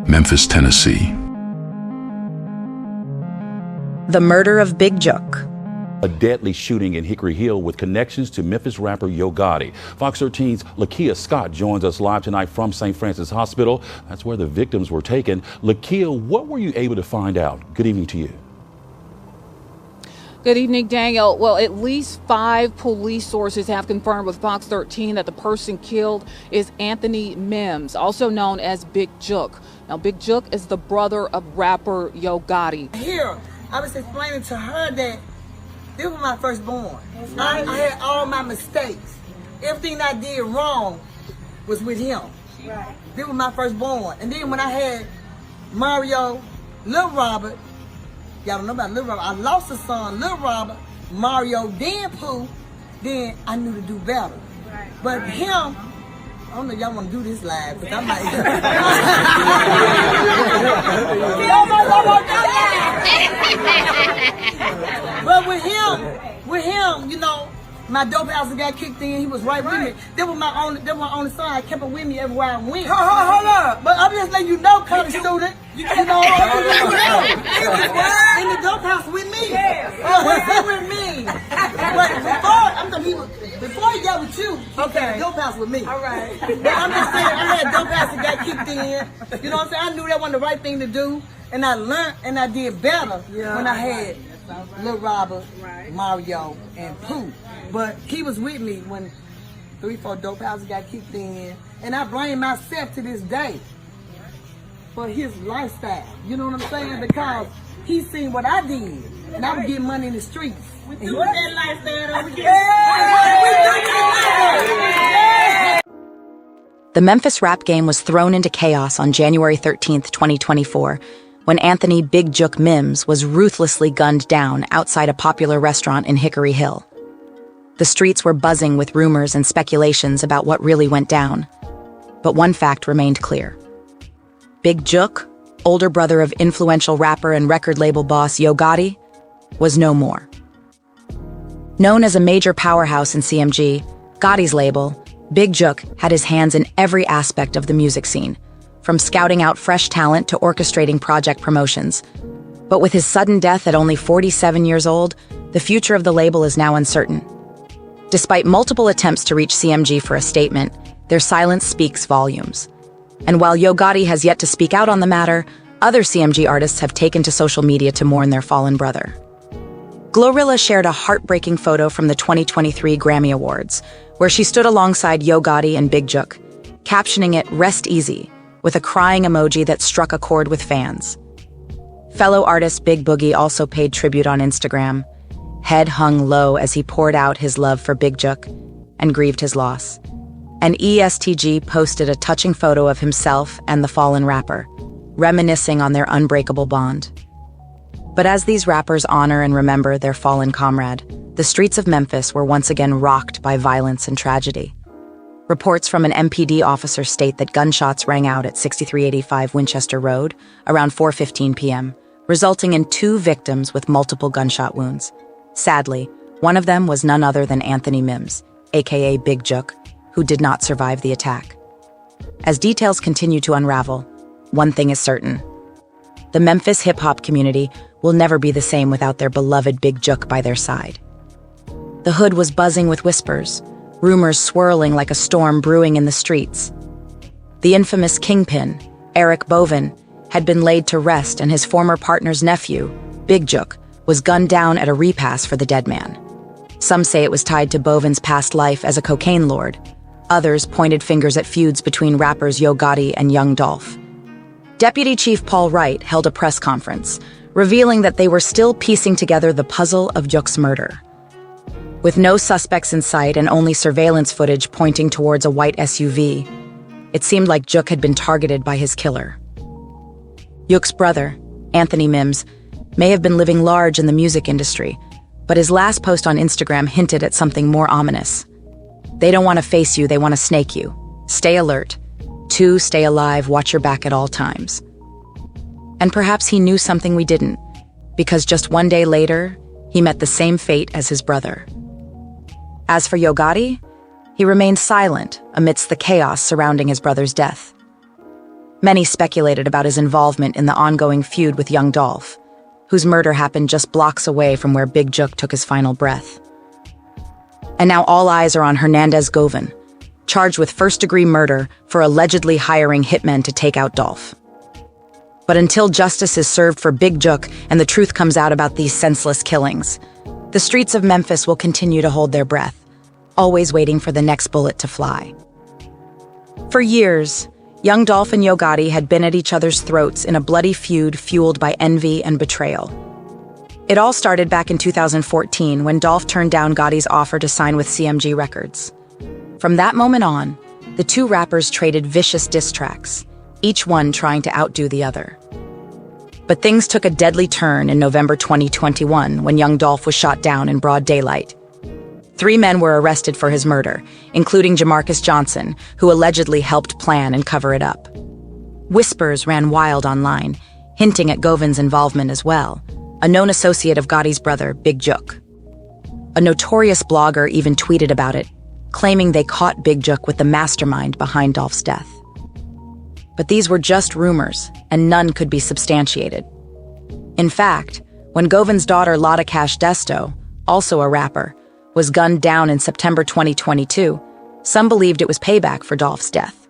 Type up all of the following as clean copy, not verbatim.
Memphis, Tennessee. The murder of Big Jook. A deadly shooting in Hickory Hill with connections to Memphis rapper Yo Gotti. Fox 13's Lakia Scott joins us live tonight from St. Francis Hospital. That's where the victims were taken. Lakia, what were you able to find out? Good evening to you. Good evening, Daniel. Well, at least 5 police sources have confirmed with Fox 13 that the person killed is Anthony Mims, also known as Big Jook. Now, Big Jook is the brother of rapper Yo Gotti. Here, I was explaining to her that this was my firstborn. I had all my mistakes. Everything I did wrong was with him. Right. This was my firstborn. And then when I had Mario, Lil Robert, y'all don't know about Lil Robert, I lost a son, Lil Robert, Mario, then Pooh, then I knew to do better. Right. But him, I don't know if y'all want to do this live, because I'm like... But with him, you know, my dope house got kicked in. He was right with me. That was my only son. I kept it with me everywhere I went. Hold up. But I'm just letting you know, college student. You know, in the dope house with me. With me. But before he got with you, he got the dope house with me. All right. But I'm just saying, I had dope house that got kicked in. You know what I'm saying? I knew that wasn't the right thing to do. And I learned and I did better when I had Lil Robert, Mario, and Pooh. But he was with me when 3-4 dope houses got kicked in. And I blame myself to this day for his lifestyle. You know what I'm saying? Because he seen what I did. And I would get money in the streets. We do that lifestyle. The Memphis rap game was thrown into chaos on January 13th, 2024, when Anthony Big Jook Mims was ruthlessly gunned down outside a popular restaurant in Hickory Hill. The streets were buzzing with rumors and speculations about what really went down. But one fact remained clear. Big Jook, older brother of influential rapper and record label boss Yo Gotti, was no more. Known as a major powerhouse in CMG, Gotti's label, Big Jook had his hands in every aspect of the music scene, from scouting out fresh talent to orchestrating project promotions. But with his sudden death at only 47 years old, the future of the label is now uncertain. Despite multiple attempts to reach CMG for a statement, their silence speaks volumes. And while Yo Gotti has yet to speak out on the matter, other CMG artists have taken to social media to mourn their fallen brother. Glorilla shared a heartbreaking photo from the 2023 Grammy Awards, where she stood alongside Yo Gotti and Big Jook, captioning it "Rest Easy," with a crying emoji that struck a chord with fans. Fellow artist Big Boogie also paid tribute on Instagram, head hung low as he poured out his love for Big Jook and grieved his loss. And ESTG posted a touching photo of himself and the fallen rapper, reminiscing on their unbreakable bond. But as these rappers honor and remember their fallen comrade, the streets of Memphis were once again rocked by violence and tragedy. Reports from an MPD officer state that gunshots rang out at 6385 Winchester Road around 4:15 p.m., resulting in 2 victims with multiple gunshot wounds. Sadly, one of them was none other than Anthony Mims, aka Big Jook, who did not survive the attack. As details continue to unravel, one thing is certain. The Memphis hip-hop community will never be the same without their beloved Big Jook by their side. The hood was buzzing with whispers, rumors swirling like a storm brewing in the streets. The infamous kingpin, Eric Bovin, had been laid to rest, and his former partner's nephew, Big Jook, was gunned down at a repass for the dead man. Some say it was tied to Bovin's past life as a cocaine lord. Others pointed fingers at feuds between rappers Yo Gotti and young Dolph. Deputy Chief Paul Wright held a press conference, revealing that they were still piecing together the puzzle of Jook's murder. With no suspects in sight and only surveillance footage pointing towards a white SUV, it seemed like Jook had been targeted by his killer. Jook's brother, Anthony Mims, may have been living large in the music industry, but his last post on Instagram hinted at something more ominous. They don't want to face you, they want to snake you. Stay alert. 2, stay alive, watch your back at all times. And perhaps he knew something we didn't, because just one day later, he met the same fate as his brother. As for Yo Gotti, he remained silent amidst the chaos surrounding his brother's death. Many speculated about his involvement in the ongoing feud with young Dolph, whose murder happened just blocks away from where Big Jook took his final breath. And now all eyes are on Hernandez Govan, charged with first-degree murder for allegedly hiring hitmen to take out Dolph. But until justice is served for Big Jook and the truth comes out about these senseless killings, the streets of Memphis will continue to hold their breath, always waiting for the next bullet to fly. For years, young Dolph and Yo Gotti had been at each other's throats in a bloody feud fueled by envy and betrayal. It all started back in 2014 when Dolph turned down Gotti's offer to sign with CMG Records. From that moment on, the two rappers traded vicious diss tracks, each one trying to outdo the other. But things took a deadly turn in November 2021 when young Dolph was shot down in broad daylight. 3 men were arrested for his murder, including Jamarcus Johnson, who allegedly helped plan and cover it up. Whispers ran wild online, hinting at Govan's involvement as well, a known associate of Gotti's brother, Big Jook. A notorious blogger even tweeted about it, claiming they caught Big Jook with the mastermind behind Dolph's death. But these were just rumors, and none could be substantiated. In fact, when Govan's daughter Lotta Cash Desto, also a rapper, was gunned down in September 2022, some believed it was payback for Dolph's death.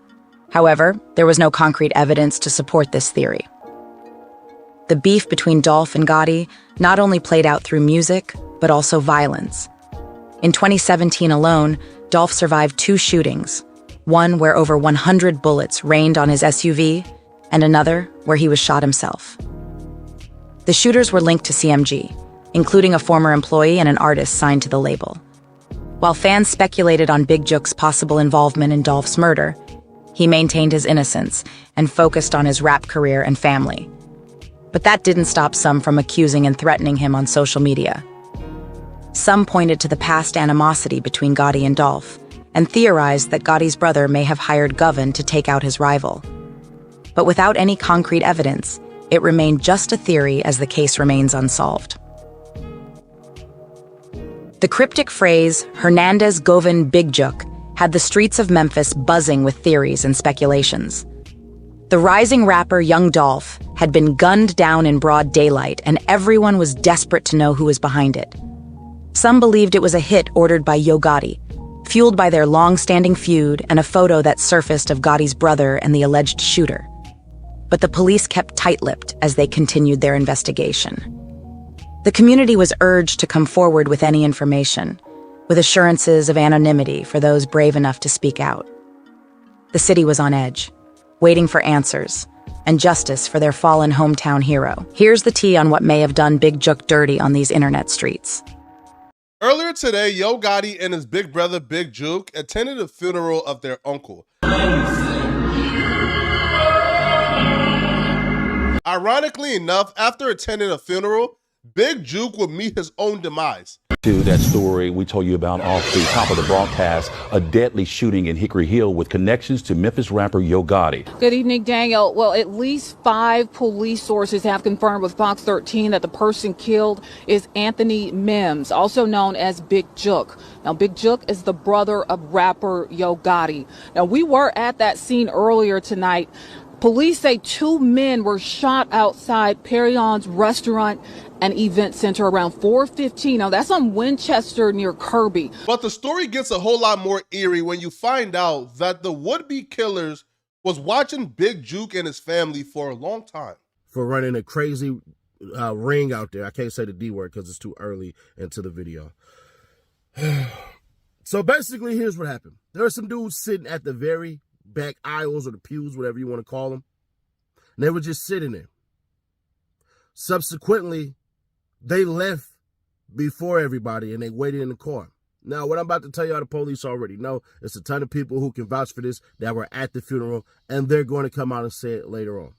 However, there was no concrete evidence to support this theory. The beef between Dolph and Gotti not only played out through music, but also violence. In 2017 alone, Dolph survived 2 shootings, one where over 100 bullets rained on his SUV, and another where he was shot himself. The shooters were linked to CMG, including a former employee and an artist signed to the label. While fans speculated on Big Jook's possible involvement in Dolph's murder, he maintained his innocence and focused on his rap career and family. But that didn't stop some from accusing and threatening him on social media. Some pointed to the past animosity between Gotti and Dolph, and theorized that Gotti's brother may have hired Govan to take out his rival. But without any concrete evidence, it remained just a theory as the case remains unsolved. The cryptic phrase, Hernandez Govan Big Jook, had the streets of Memphis buzzing with theories and speculations. The rising rapper young Dolph had been gunned down in broad daylight, and everyone was desperate to know who was behind it. Some believed it was a hit ordered by Yo Gotti, fueled by their long-standing feud and a photo that surfaced of Gotti's brother and the alleged shooter. But the police kept tight-lipped as they continued their investigation. The community was urged to come forward with any information, with assurances of anonymity for those brave enough to speak out. The city was on edge, waiting for answers and justice for their fallen hometown hero. Here's the tea on what may have done Big Jook dirty on these internet streets. Earlier today, Yo Gotti and his big brother Big Jook attended the funeral of their uncle. Ironically enough, after attending a funeral, Big Jook would meet his own demise. To that story we told you about off the top of the broadcast, a deadly shooting in Hickory Hill with connections to Memphis rapper Yo Gotti. Good evening, Daniel. Well, at least 5 police sources have confirmed with Fox 13 that the person killed is Anthony Mims, also known as Big Jook. Now, Big Jook is the brother of rapper Yo Gotti. Now, we were at that scene earlier tonight. Police say 2 men were shot outside Perion's restaurant and event center around 4:15. Now, that's on Winchester near Kirby. But the story gets a whole lot more eerie when you find out that the would-be killers was watching Big Jook and his family for a long time. For running a crazy ring out there. I can't say the D word because it's too early into the video. So basically, here's what happened. There are some dudes sitting at the very back aisles or the pews, whatever you want to call them. And they were just sitting there. Subsequently, they left before everybody and they waited in the car. Now, what I'm about to tell y'all, the police already know. It's a ton of people who can vouch for this that were at the funeral, and they're going to come out and say it later on.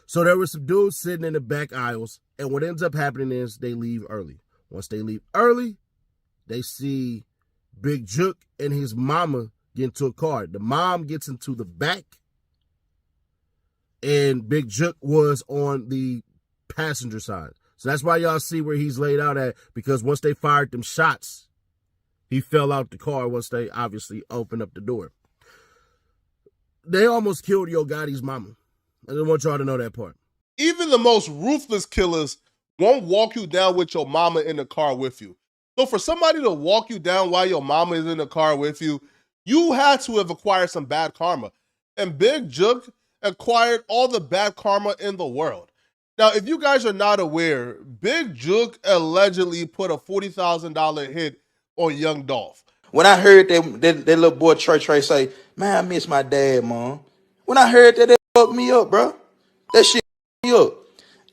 So there were some dudes sitting in the back aisles, and what ends up happening is they leave early. Once they leave early, they see Big Jook and his mama get into a car. The mom gets into the back, and Big Jook was on the passenger side. So that's why y'all see where he's laid out at, because once they fired them shots, he fell out the car once they obviously opened up the door. They almost killed Yo Gotti's mama. I just want y'all to know that part. Even the most ruthless killers won't walk you down with your mama in the car with you. So for somebody to walk you down while your mama is in the car with you, you had to have acquired some bad karma. And Big Jook acquired all the bad karma in the world. Now, if you guys are not aware, Big Jook allegedly put a $40,000 hit on young Dolph. When I heard that little boy Trey say, man, I miss my dad, Mom. When I heard that fucked me up, bro. That shit fucked me up.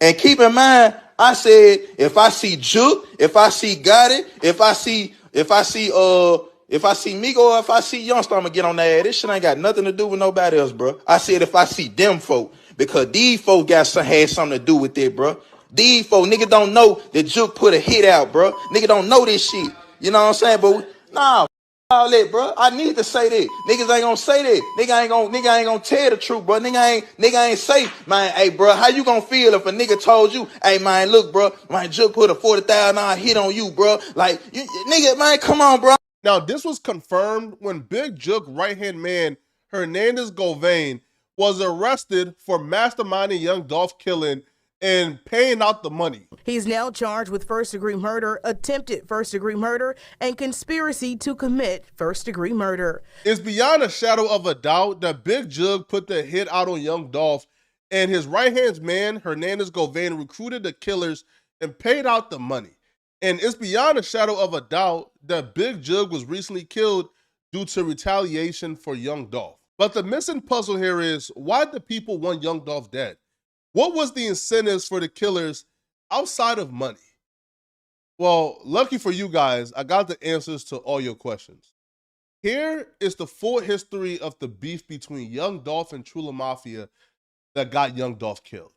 And keep in mind, I said, if I see Jook, if I see Gotti, if I see Migo, or if I see Youngster, I'm gonna get on that ass. This shit ain't got nothing to do with nobody else, bro. I said if I see them folk, because these folk had something to do with it, bro. These folk, nigga don't know that Jook put a hit out, bro. Nigga don't know this shit. You know what I'm saying? But nah, all that, bro. I need to say that. Niggas ain't gonna say that. Nigga ain't gonna tell the truth, bro. Nigga ain't say, man, hey, bro, how you gonna feel if a nigga told you, hey, man, look, bro, man, Jook put a $40,000 hit on you, bro. Like, nigga, man, come on, bro. Now, this was confirmed when Big Jook right-hand man Hernandez Govain was arrested for masterminding young Dolph killing and paying out the money. He's now charged with first-degree murder, attempted first-degree murder, and conspiracy to commit first-degree murder. It's beyond a shadow of a doubt that Big Jook put the hit out on young Dolph, and his right-hand man, Hernandez Govain, recruited the killers and paid out the money. And it's beyond a shadow of a doubt that Big Jook was recently killed due to retaliation for young Dolph. But the missing puzzle here is, why did the people want young Dolph dead? What was the incentives for the killers outside of money? Well, lucky for you guys, I got the answers to all your questions. Here is the full history of the beef between young Dolph and Trulla Mafia that got young Dolph killed.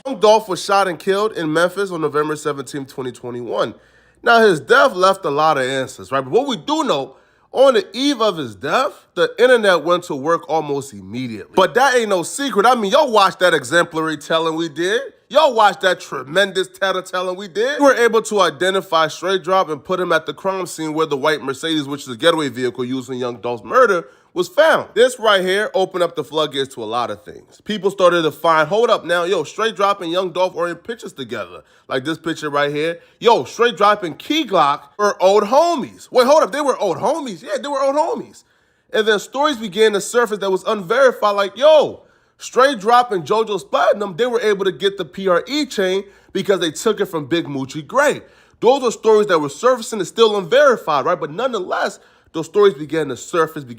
Young Dolph was shot and killed in Memphis on November 17, 2021. Now, his death left a lot of answers, right? But what we do know, on the eve of his death, the internet went to work almost immediately. But that ain't no secret. I mean, y'all watched that exemplary telling we did. Y'all watched that tremendous telling we did. We were able to identify Straight Drop and put him at the crime scene where the white Mercedes, which is a getaway vehicle used in young Dolph's murder, was found. This right here opened up the floodgates to a lot of things. People started to find, hold up now, yo, Straight Drop and young Dolph are in pictures together. Like this picture right here. Yo, Straight Drop and Key Glock were old homies. Wait, hold up, they were old homies. Yeah, they were old homies. And then stories began to surface that was unverified, like, yo, Straight Drop and JoJo's Platinum, they were able to get the PRE chain because they took it from Big Moochie Gray. Those are stories that were surfacing and still unverified, right? But nonetheless, those stories began to surface. And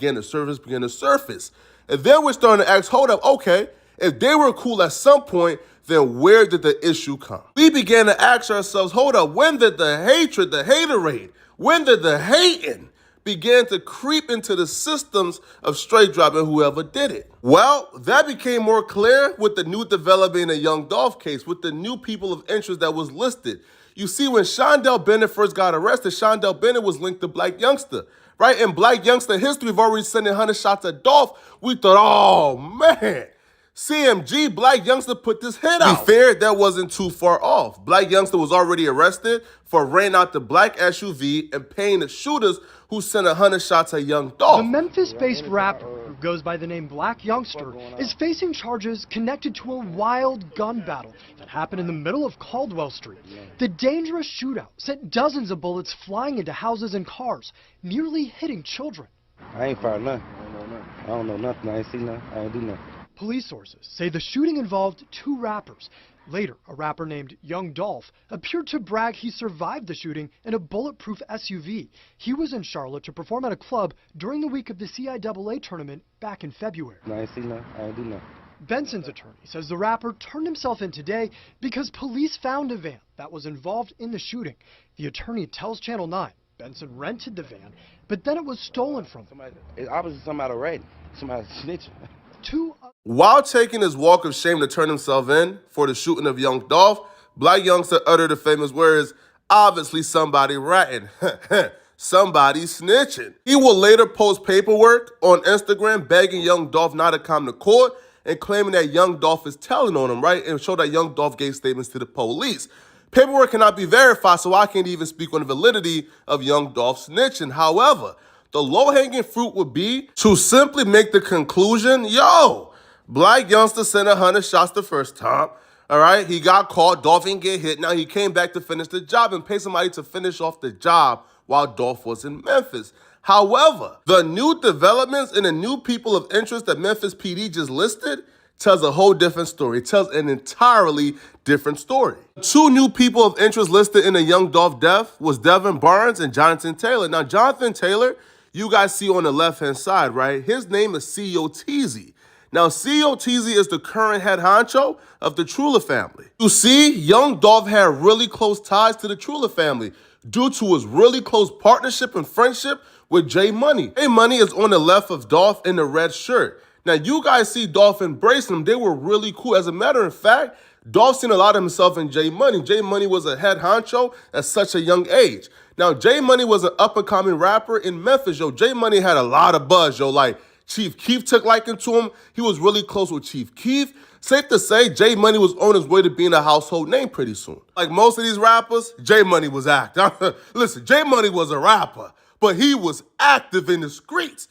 then we're starting to ask, hold up, okay, if they were cool at some point, then where did the issue come? We began to ask ourselves, hold up, when did the hatred, the haterade, when did the hating began to creep into the systems of Straight Drop and whoever did it? Well, that became more clear with the new development in the Young Dolph case, with the new people of interest that was listed. You see, when Shondell Bennett first got arrested, Shondell Bennett was linked to Black Youngster, right? In Black Youngster history, we've already sending 100 shots at Dolph. We thought, oh man, CMG, Black Youngster put this hit out. To be fair, that wasn't too far off. Black Youngster was already arrested for renting out the black SUV and paying the shooters who sent 100 shots at young Dolph. The Memphis-based rapper, who goes by the name Black Youngster, is facing charges connected to a wild gun battle that happened in the middle of Caldwell Street. The dangerous shootout sent dozens of bullets flying into houses and cars, nearly hitting children. I ain't fired nothing. I don't know nothing. I ain't seen nothing. I ain't do nothing. Police sources say the shooting involved two rappers. Later, a rapper named Young Dolph appeared to brag he survived the shooting in a bulletproof SUV. He was in Charlotte to perform at a club during the week of the CIAA tournament back in February. I ain't seen nothing. I ain't do nothing. Benson's attorney says the rapper turned himself in today because police found a van that was involved in the shooting. The attorney tells Channel 9 Benson rented the van, but then it was stolen from him. It's obviously somebody already. Somebody snitching. While taking his walk of shame to turn himself in for the shooting of young Dolph, Black Youngster uttered the famous words, obviously somebody ratting, somebody snitching. He will later post paperwork on Instagram begging young Dolph not to come to court and claiming that young Dolph is telling on him, right? And show that young Dolph gave statements to the police. Paperwork cannot be verified, so I can't even speak on the validity of young Dolph snitching. However, the low-hanging fruit would be to simply make the conclusion, yo, Black youngster sent 100 shots the first time. All right, he got caught. Dolph didn't get hit. Now he came back to finish the job and pay somebody to finish off the job while Dolph was in Memphis. However, the new developments and the new people of interest that Memphis PD just listed tells a whole different story. It tells an entirely different story. Two new people of interest listed in the young Dolph death was Devin Barnes and Jonathan Taylor. Now, Jonathan Taylor, you guys see on the left-hand side, right? His name is C.O. Teasy. Now, C.O. Teasy is the current head honcho of the Trulla family. You see, young Dolph had really close ties to the Trulla family due to his really close partnership and friendship with J Money. J Money is on the left of Dolph in the red shirt. Now, you guys see Dolph embracing them. They were really cool. As a matter of fact, Dolph seen a lot of himself in J Money. J Money was a head honcho at such a young age. Now, J Money was an up-and-coming rapper in Memphis. Yo, J Money had a lot of buzz, yo. Like, Chief Keef took liking to him. He was really close with Chief Keef. Safe to say, J Money was on his way to being a household name pretty soon. Like most of these rappers, J Money was active. Listen, J Money was a rapper, but he was active in the streets.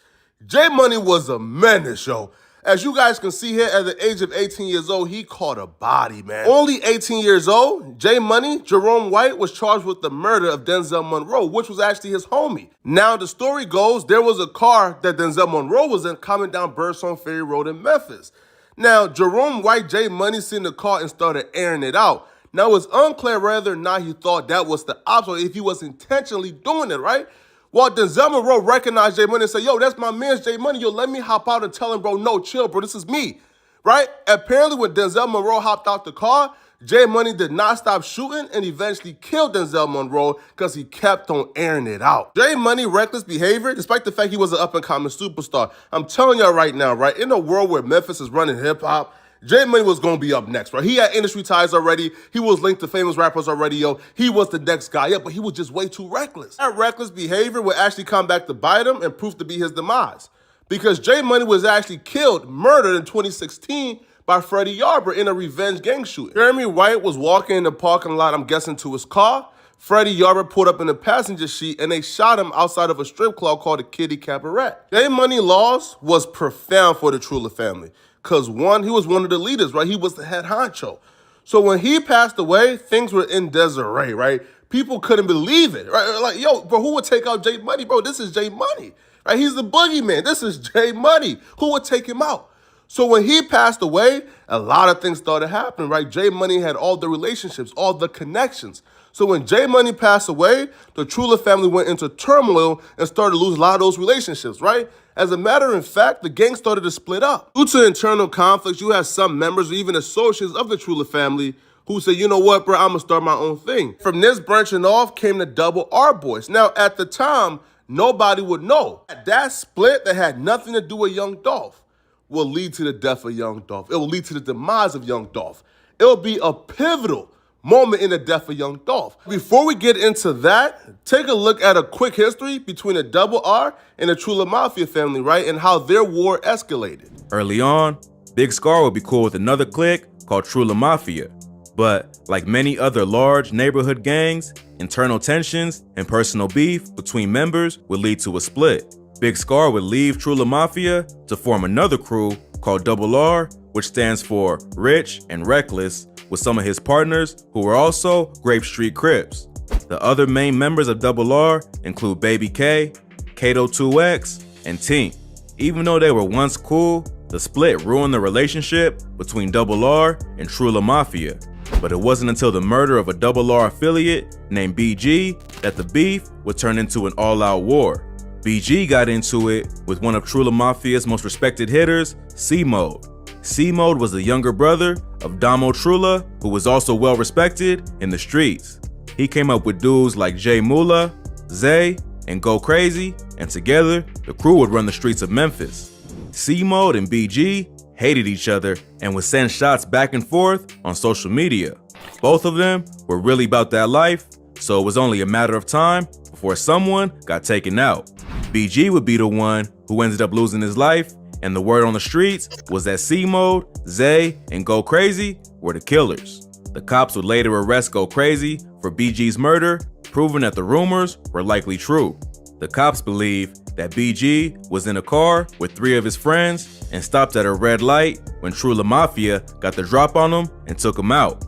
J Money was a menace, yo. As you guys can see here, at the age of 18 years old, he caught a body, man. Only 18 years old, J Money, Jerome White, was charged with the murder of Denzel Monroe, which was actually his homie. Now, the story goes, there was a car that Denzel Monroe was in coming down Birdsong Ferry Road in Memphis. Now, Jerome White, J Money, seen the car and started airing it out. Now, it's unclear whether or not he thought that was the ops or if he was intentionally doing it, right? Well, Denzel Monroe recognized J Money and said, yo, that's my man's J Money. Yo, let me hop out and tell him, bro, no, chill, bro, this is me, right? Apparently, when Denzel Monroe hopped out the car, J Money did not stop shooting and eventually killed Denzel Monroe because he kept on airing it out. J Money reckless behavior, despite the fact he was an up-and-coming superstar. I'm telling y'all right now, right, in a world where Memphis is running hip-hop, J Money was gonna be up next, right? He had industry ties already. He was linked to famous rappers already, yo. He was the next guy up, but he was just way too reckless. That reckless behavior would actually come back to bite him and prove to be his demise. Because J Money was actually murdered in 2016 by Freddie Yarbrough in a revenge gang shooting. Jeremy White was walking in the parking lot, I'm guessing, to his car. Freddie Yarbrough pulled up in the passenger seat and they shot him outside of a strip club called the Kitty Cabaret. J Money loss was profound for the Trulla family. Because one, he was one of the leaders, right? He was the head honcho. So when he passed away, things were in disarray, right? People couldn't believe it, right? Like, yo, bro, who would take out J Money? Bro, this is J Money, right? He's the boogeyman. This is J Money. Who would take him out? So when he passed away, a lot of things started happening, right? J Money had all the relationships, all the connections. So when J Money passed away, the Trulla family went into turmoil and started to lose a lot of those relationships, right? As a matter of fact, the gang started to split up. Due to internal conflicts, you had some members or even associates of the Trulla family who said, you know what, bro, I'm gonna start my own thing. From this branching off came the Double R Boys. Now, at the time, nobody would know. That split that had nothing to do with Young Dolph will lead to the death of Young Dolph. It will lead to the demise of Young Dolph. It will be a pivotal moment in the death of Young Dolph. Before we get into that, take a look at a quick history between the Double R and the Trulla Mafia family, right? And how their war escalated. Early on, Big Scar would be cool with another clique called Trulla Mafia. But like many other large neighborhood gangs, internal tensions and personal beef between members would lead to a split. Big Scar would leave Trulla Mafia to form another crew called Double R, which stands for Rich and Reckless, with some of his partners who were also Grape Street Crips. The other main members of Double R include Baby K, Kato 2X, and Tink. Even though they were once cool, the split ruined the relationship between Double R and Trulla Mafia. But it wasn't until the murder of a Double R affiliate named BG that the beef would turn into an all-out war. BG got into it with one of Trulla Mafia's most respected hitters, C-Mode. C-Mode was the younger brother of Damo Trulla, who was also well respected in the streets. He came up with dudes like J Mula, Zay, and Go Crazy, and together, the crew would run the streets of Memphis. C-Mode and BG hated each other and would send shots back and forth on social media. Both of them were really about that life, so it was only a matter of time before someone got taken out. BG would be the one who ended up losing his life, and the word on the streets was that C-Mode, Zay, and Go Crazy were the killers. The cops would later arrest Go Crazy for BG's murder, proving that the rumors were likely true. The cops believe that BG was in a car with 3 of his friends and stopped at a red light when Trulla Mafia got the drop on him and took him out.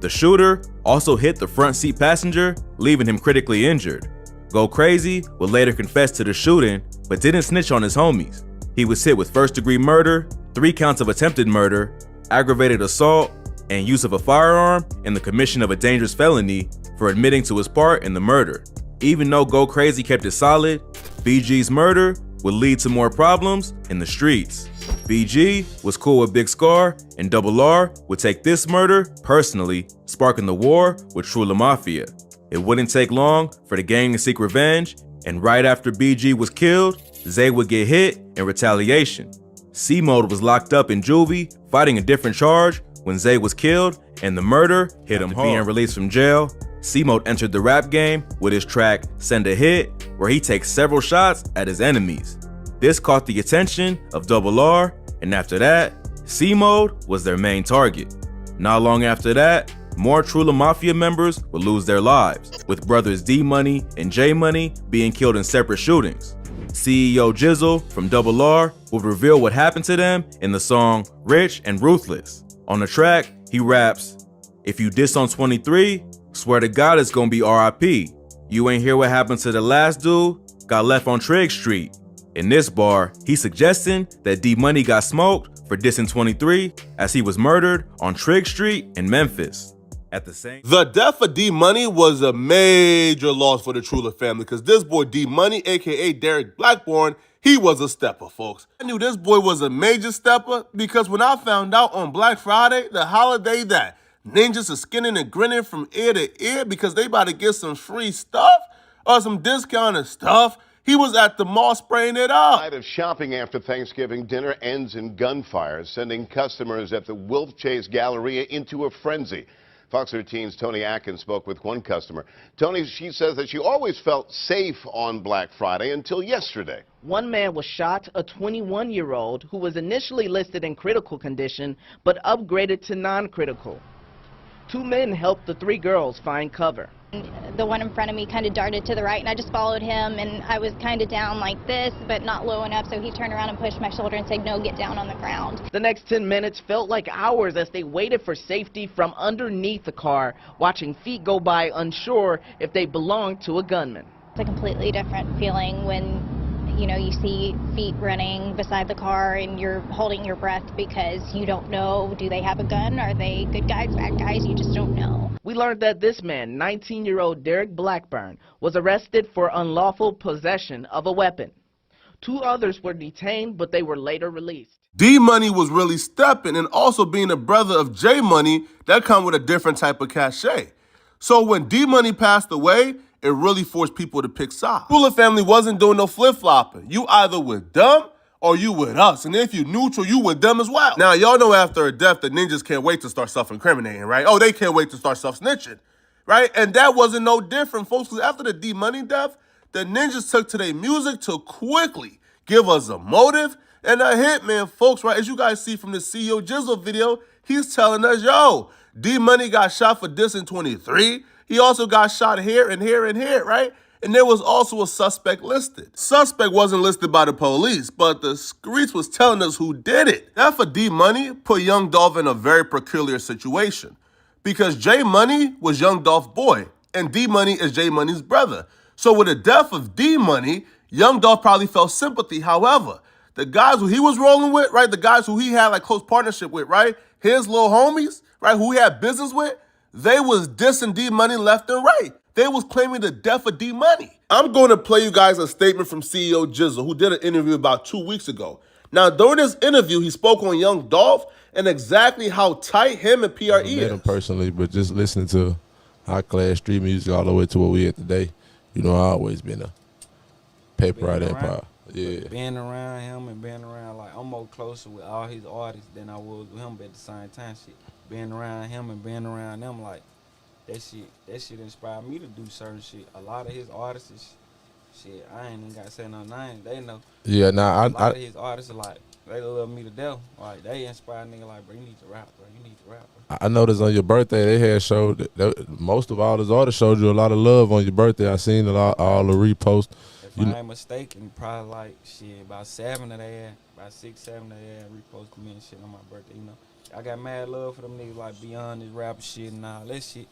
The shooter also hit the front seat passenger, leaving him critically injured. Go Crazy would later confess to the shooting, but didn't snitch on his homies. He was hit with first-degree murder, 3 counts of attempted murder, aggravated assault, and use of a firearm in the commission of a dangerous felony for admitting to his part in the murder. Even though Go Crazy kept it solid, BG's murder would lead to more problems in the streets. BG was cool with Big Scar, and Double R would take this murder personally, sparking the war with Trulla Mafia. It wouldn't take long for the gang to seek revenge, and right after BG was killed, Zay would get hit in retaliation. C-Mode was locked up in juvie, fighting a different charge when Zay was killed, and the murder hit him hard. Being released from jail, C-Mode entered the rap game with his track Send a Hit, where he takes several shots at his enemies. This caught the attention of Double R, and after that, C-Mode was their main target. Not long after that, more Trulla Mafia members would lose their lives, with brothers D-Money and J-Money being killed in separate shootings. CEO Jizzle from Double R would reveal what happened to them in the song Rich and Ruthless. On the track, he raps, "If you diss on 23, swear to God it's gonna be RIP. You ain't hear what happened to the last dude, got left on Trigg Street." In this bar, he's suggesting that D-Money got smoked for dissing 23 as he was murdered on Trigg Street in Memphis. At the same The death of D-Money was a major loss for the Trulla family because this boy D-Money, aka Derek Blackburn, he was a stepper, folks. I knew this boy was a major stepper because when I found out on Black Friday, the holiday that ninjas are skinning and grinning from ear to ear because they about to get some free stuff or some discounted stuff, he was at the mall spraying it up. Night of shopping after Thanksgiving dinner ends in gunfire, sending customers at the Wolf Chase Galleria into a frenzy. Fox 13's Tony Atkins spoke with one customer. Tony, she says that she always felt safe on Black Friday until yesterday. One man was shot, a 21-year-old who was initially listed in critical condition but upgraded to non-critical. 2 men helped the 3 girls find cover. The one in front of me kind of darted to the right, and I just followed him, and I was kind of down like this, but not low enough, so he turned around and pushed my shoulder and said, "No, get down on the ground." The next 10 minutes felt like hours as they waited for safety from underneath the car, watching feet go by unsure if they belonged to a gunman. It's a completely different feeling when, you know, you see feet running beside the car and you're holding your breath because you don't know, do they have a gun? Are they good guys, bad guys? You just don't know. We learned that this man, 19-year-old Derek Blackburn, was arrested for unlawful possession of a weapon. 2 others were detained, but they were later released. D-Money was really stepping, and also being a brother of J-Money, that come with a different type of cachet. So when D-Money passed away, it really forced people to pick sides. The Trulla family wasn't doing no flip-flopping. You either with them or you with us. And if you neutral, you with them as well. Now, y'all know after a death, the ninjas can't wait to start self-incriminating, right? Oh, they can't wait to start self-snitching, right? And that wasn't no different, folks, because after the D-Money death, the ninjas took to their music to quickly give us a motive and a hit, man, folks, right? As you guys see from the CEO Jizzle video, he's telling us, yo, D-Money got shot for dissing 23. He also got shot here and here and here, right? And there was also a suspect listed. Suspect wasn't listed by the police, but the streets was telling us who did it. That for D-Money put Young Dolph in a very peculiar situation because J-Money was Young Dolph's boy and D-Money is J-Money's brother. So with the death of D-Money, Young Dolph probably felt sympathy. However, the guys who he was rolling with, right, the guys who he had like close partnership with, right, his little homies, right, who he had business with, they was dissing D-Money left and right. They was claiming the death of D-Money. I'm going to play you guys a statement from CEO Jizzle, who did an interview about 2 weeks ago. Now, during this interview, he spoke on Young Dolph and exactly how tight him and PRE is. I met him personally, but just listening to high-class street music all the way to what we at today, you know, I always been a paper route empire. Yeah. Being around him and being around, like, I'm more closer with all his artists than I was with him, but at the same time, shit, being around him and being around them, like, that shit inspired me to do certain shit. A lot of his artists, shit, I ain't even got to say no names. They know. Yeah, nah, a lot of his artists are like, they love me to death. Like, they inspire nigga like, bro, you need to rap, bro. You need to rap, bro. I noticed on your birthday, they had showed, that most of all his artists showed you a lot of love on your birthday. I seen all the reposts. If I ain't mistaken, probably like shit, about 7 of that, about 6, 7 of that reposted me and shit on my birthday, you know. I got mad love for them niggas like beyond this rapper shit and all that shit.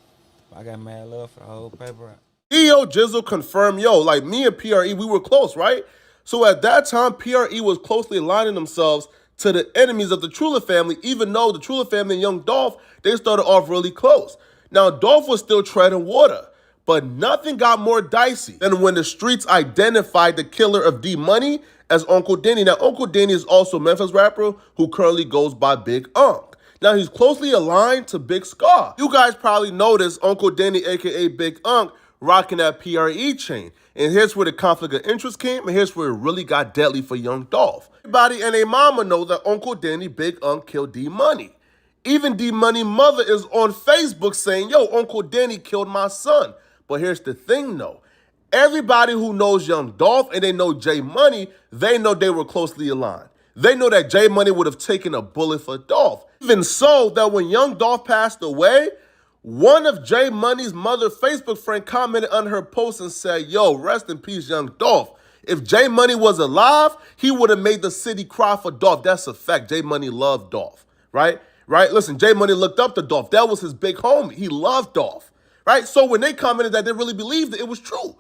But I got mad love for the whole paper route. EO Jizzle confirmed, yo, like me and PRE, we were close, right? So at that time, PRE was closely aligning themselves to the enemies of the Trulla family, even though the Trulla family and young Dolph, they started off really close. Now, Dolph was still treading water, but nothing got more dicey than when the streets identified the killer of D-Money as Uncle Denny. Now, Uncle Denny is also a Memphis rapper who currently goes by Big Unk. Now, he's closely aligned to Big Scar. You guys probably noticed Uncle Denny, a.k.a. Big Unk, rocking that PRE chain. And here's where the conflict of interest came, and here's where it really got deadly for young Dolph. Everybody and their mama know that Uncle Denny, Big Unk, killed D-Money. Even D-Money mother is on Facebook saying, yo, Uncle Denny killed my son. But here's the thing, though. Everybody who knows young Dolph and they know J Money, they know they were closely aligned. They know that J Money would have taken a bullet for Dolph. Even so, that when young Dolph passed away, one of J Money's mother Facebook friend commented on her post and said, yo, rest in peace, young Dolph. If J Money was alive, he would have made the city cry for Dolph. That's a fact. J Money loved Dolph, right? Listen, J Money looked up to Dolph. That was his big homie. He loved Dolph, right? So when they commented that, they really believed it was true.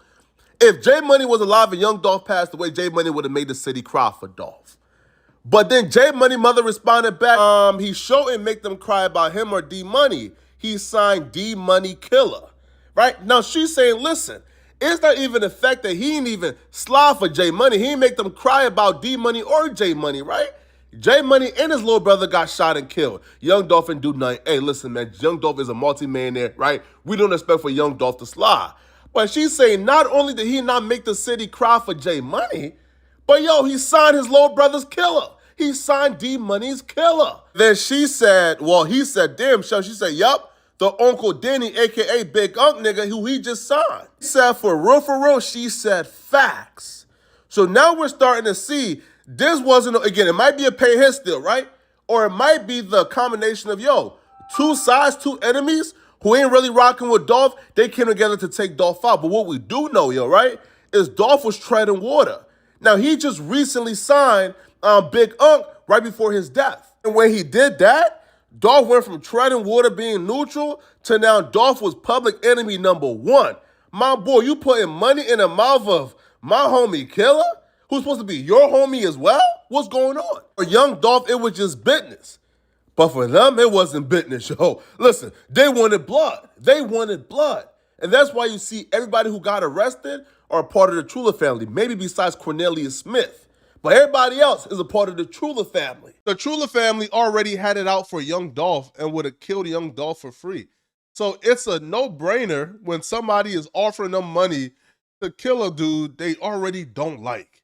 If J Money was alive and young Dolph passed away, J Money would have made the city cry for Dolph. But then J Money mother responded back, he shouldn't make them cry about him or D Money. He signed D Money Killer, right? Now she's saying, listen, it's not even the fact that he ain't even slide for J Money. He ain't make them cry about D Money or J Money, right? J Money and his little brother got shot and killed. Young Dolph didn't do nothing. Hey, listen, man, young Dolph is a multi-millionaire, right? We don't expect for young Dolph to slide. But she's saying not only did he not make the city cry for J Money, but yo, he signed his little brother's killer. He signed D Money's killer. Then she said, well, he said, damn, she said, yup, the Uncle Denny, a.k.a. Big Unk nigga, who he just signed. He said, for real, she said facts. So now we're starting to see this wasn't, again, it might be a pay hit still, right? Or it might be the combination of, yo, two sides, two enemies who ain't really rocking with Dolph, they came together to take Dolph out. But what we do know, yo, right, is Dolph was treading water. Now, he just recently signed Big Unk right before his death. And when he did that, Dolph went from treading water being neutral to now Dolph was public enemy number one. My boy, you putting money in the mouth of my homie Killer, who's supposed to be your homie as well? What's going on? For young Dolph, it was just business. But for them, it wasn't business, yo. Listen, they wanted blood. They wanted blood. And that's why you see everybody who got arrested are a part of the Trulla family, maybe besides Cornelius Smith. But everybody else is a part of the Trulla family. The Trulla family already had it out for young Dolph and would have killed young Dolph for free. So it's a no-brainer when somebody is offering them money to kill a dude they already don't like.